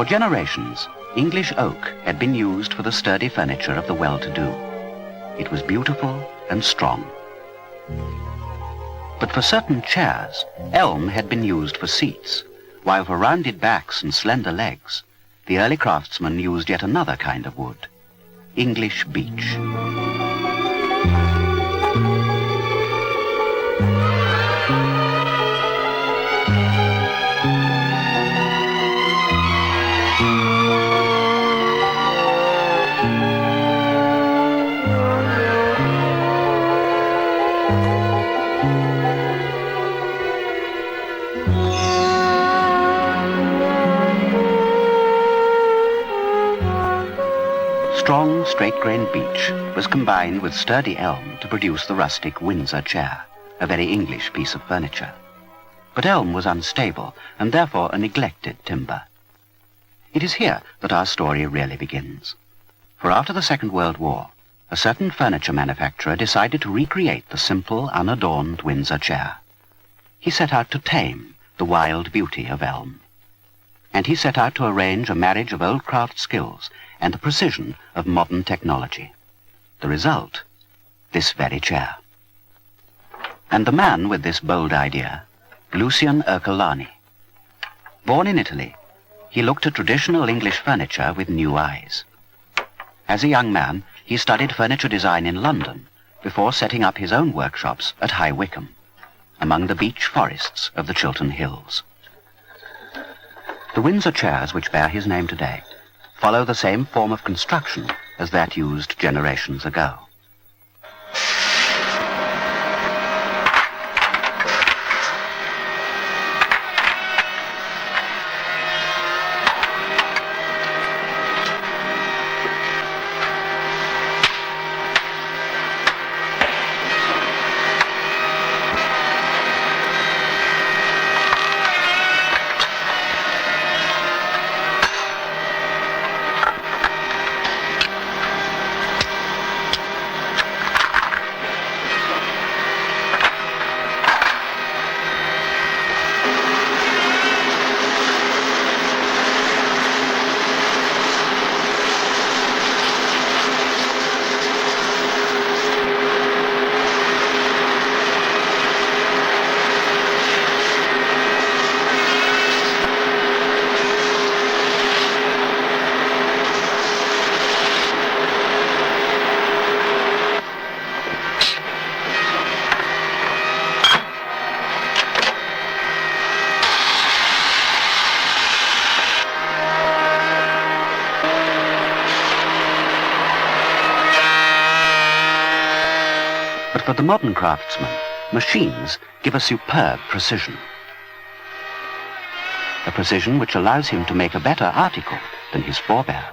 For generations, English oak had been used for the sturdy furniture of the well-to-do. It was beautiful and strong. But for certain chairs, elm had been used for seats, while for rounded backs and slender legs, the early craftsmen used yet another kind of wood, English beech. Strong, straight-grained beech was combined with sturdy elm to produce the rustic Windsor Chair, a very English piece of furniture. But elm was unstable and therefore a neglected timber. It is here that our story really begins. For after the Second World War, a certain furniture manufacturer decided to recreate the simple, unadorned Windsor Chair. He set out to tame the wild beauty of elm. And he set out to arrange a marriage of old craft skills and the precision of modern technology. The result, this very chair. And the man with this bold idea, Lucian Ercolani. Born in Italy, he looked at traditional English furniture with new eyes. As a young man, he studied furniture design in London before setting up his own workshops at High Wycombe, among the beech forests of the Chiltern Hills. The Windsor chairs which bear his name today follow the same form of construction as that used generations ago. For the modern craftsman, machines give a superb precision. A precision which allows him to make a better article than his forebear.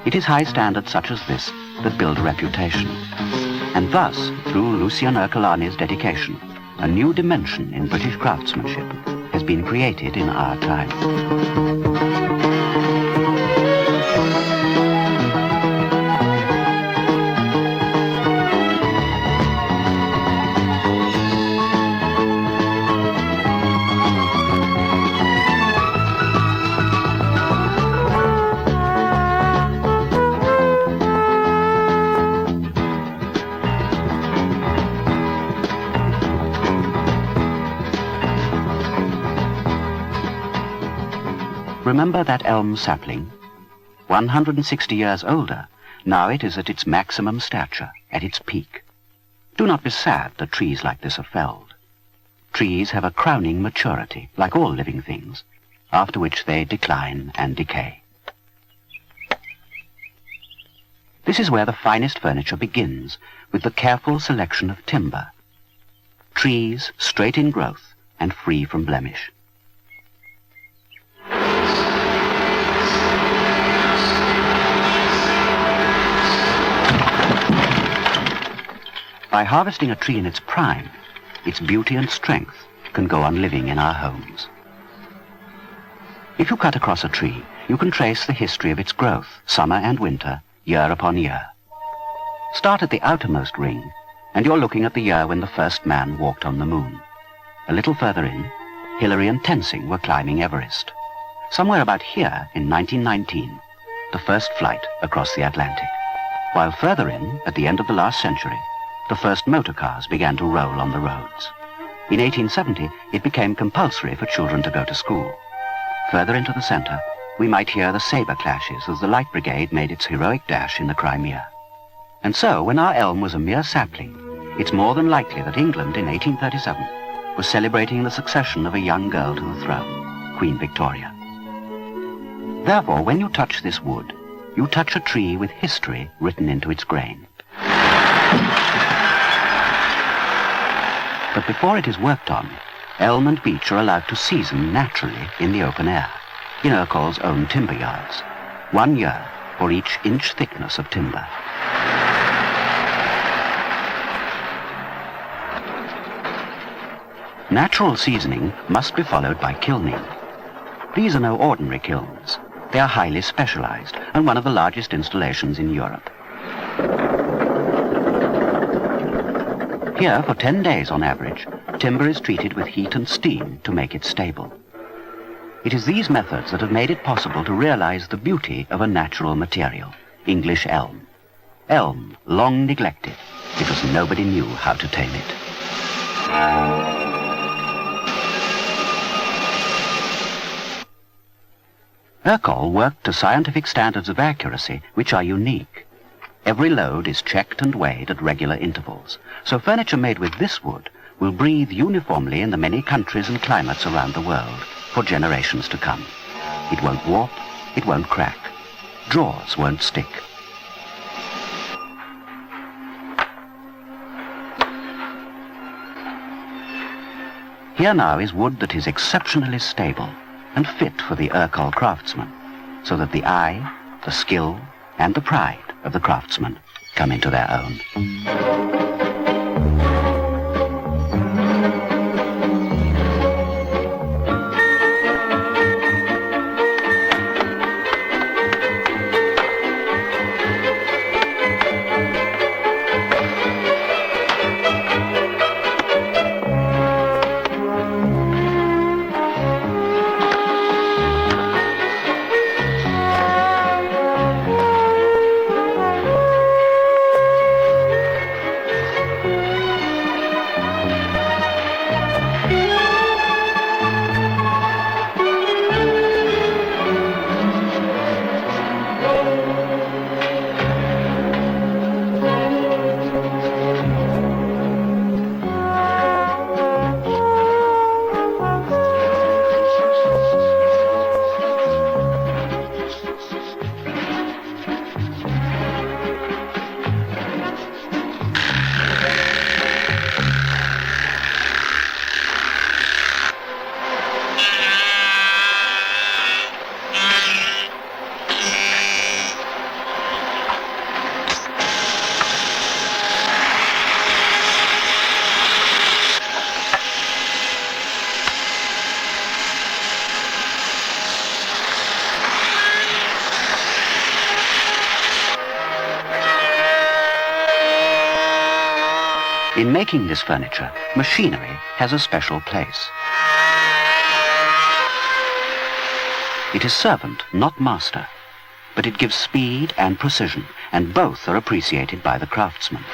It is high standards such as this that build a reputation. And thus, through Lucian Ercolani's dedication, a new dimension in British craftsmanship has been created in our time. remember that elm sapling? 160 years older, now it is at its maximum stature, at its peak. Do not be sad that trees like this are felled. Trees have a crowning maturity, like all living things, after which they decline and decay. This is where the finest furniture begins, with the careful selection of timber. Trees straight in growth and free from blemish. By harvesting a tree in its prime, its beauty and strength can go on living in our homes. If you cut across a tree, you can trace the history of its growth, summer and winter, year upon year. Start at the outermost ring, and you're looking at the year when the first man walked on the moon. A little further in, Hillary and Tensing were climbing Everest. Somewhere about here, in 1919, the first flight across the Atlantic. While further in, at the end of the last century, the first motor cars began to roll on the roads. In 1870, it became compulsory for children to go to school. Further into the center, we might hear the saber clashes as the Light Brigade made its heroic dash in the Crimea. And so, when our elm was a mere sapling, it's more than likely that England in 1837 was celebrating the succession of a young girl to the throne, Queen Victoria. Therefore, when you touch this wood, you touch a tree with history written into its grain. But before it is worked on, elm and beech are allowed to season naturally in the open air, in Ercol's own timber yards, 1 year for each inch thickness of timber. Natural seasoning must be followed by kilning. These are no ordinary kilns. They are highly specialized and one of the largest installations in Europe. Here, for 10 days on average, timber is treated with heat and steam to make it stable. It is these methods that have made it possible to realize the beauty of a natural material, English elm. Elm, long neglected, because nobody knew how to tame it. Ercol worked to scientific standards of accuracy which are unique. Every load is checked and weighed at regular intervals, so furniture made with this wood will breathe uniformly in the many countries and climates around the world for generations to come. It won't warp, it won't crack. Drawers won't stick. Here now is wood that is exceptionally stable and fit for the Ercol craftsman, so that the eye, the skill, and the pride of the craftsman come into their own. In making this furniture, machinery has a special place. It is servant, not master, but it gives speed and precision, and both are appreciated by the craftsman.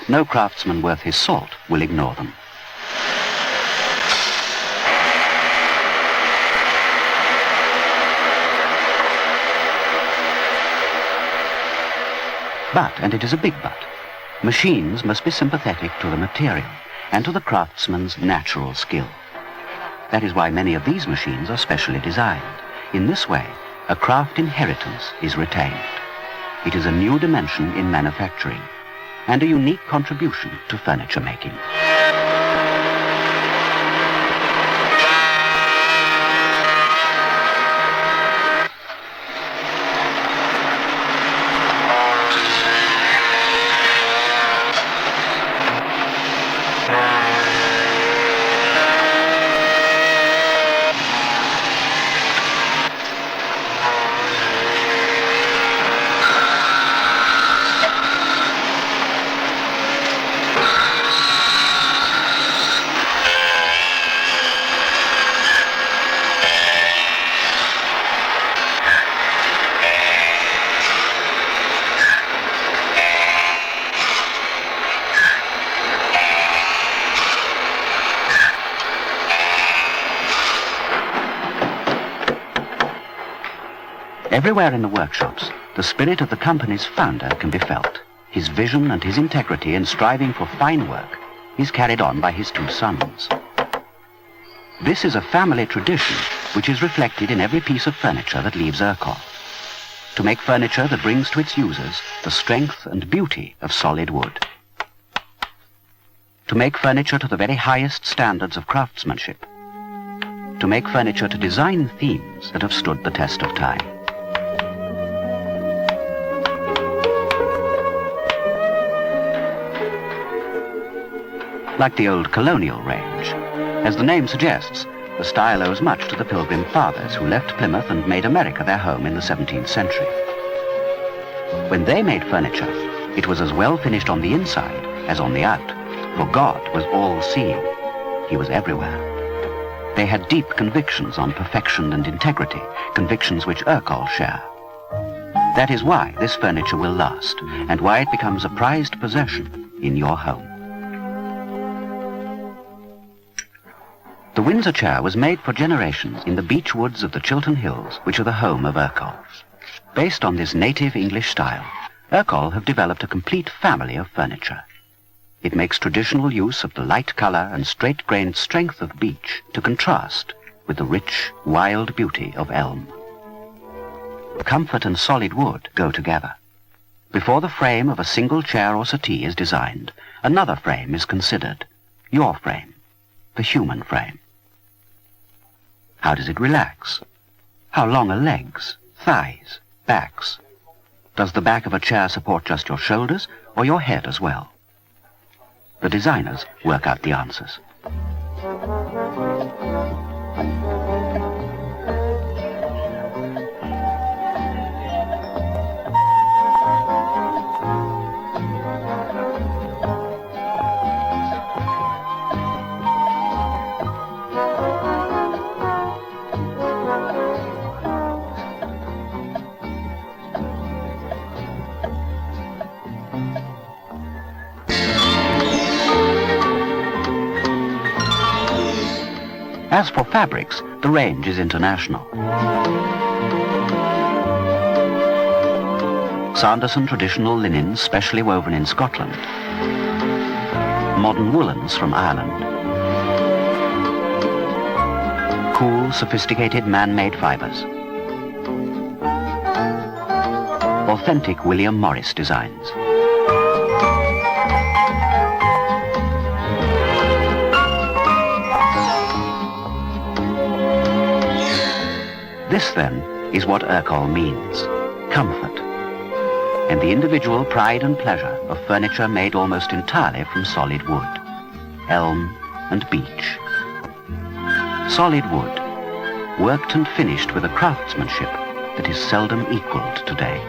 No craftsman worth his salt will ignore them. But, and it is a big but, machines must be sympathetic to the material and to the craftsman's natural skill. That is why many of these machines are specially designed. In this way, a craft inheritance is retained. It is a new dimension in manufacturing and a unique contribution to furniture making. Everywhere in the workshops, the spirit of the company's founder can be felt. His vision and his integrity in striving for fine work is carried on by his two sons. This is a family tradition which is reflected in every piece of furniture that leaves ercol. To make furniture that brings to its users the strength and beauty of solid wood. To make furniture to the very highest standards of craftsmanship. To make furniture to design themes that have stood the test of time. Like the old colonial range. As the name suggests, the style owes much to the Pilgrim Fathers who left Plymouth and made America their home in the 17th century. When they made furniture, it was as well finished on the inside as on the out, for God was all-seeing. He was everywhere. They had deep convictions on perfection and integrity, convictions which ercol share. That is why this furniture will last, and why it becomes a prized possession in your home. The Windsor Chair was made for generations in the beech woods of the Chiltern Hills, which are the home of ercol. Based on this native English style, ercol have developed a complete family of furniture. It makes traditional use of the light color and straight-grained strength of beech to contrast with the rich, wild beauty of elm. Comfort and solid wood go together. Before the frame of a single chair or settee is designed, another frame is considered, your frame, the human frame. How does it relax? How long are legs, thighs, backs? Does the back of a chair support just your shoulders or your head as well? The designers work out the answers. As for fabrics, the range is international. Sanderson traditional linens specially woven in Scotland. Modern woolens from Ireland. Cool, sophisticated man-made fibers. Authentic William Morris designs. This, then, is what ercol means, comfort, and the individual pride and pleasure of furniture made almost entirely from solid wood, elm and beech. Solid wood, worked and finished with a craftsmanship that is seldom equaled today.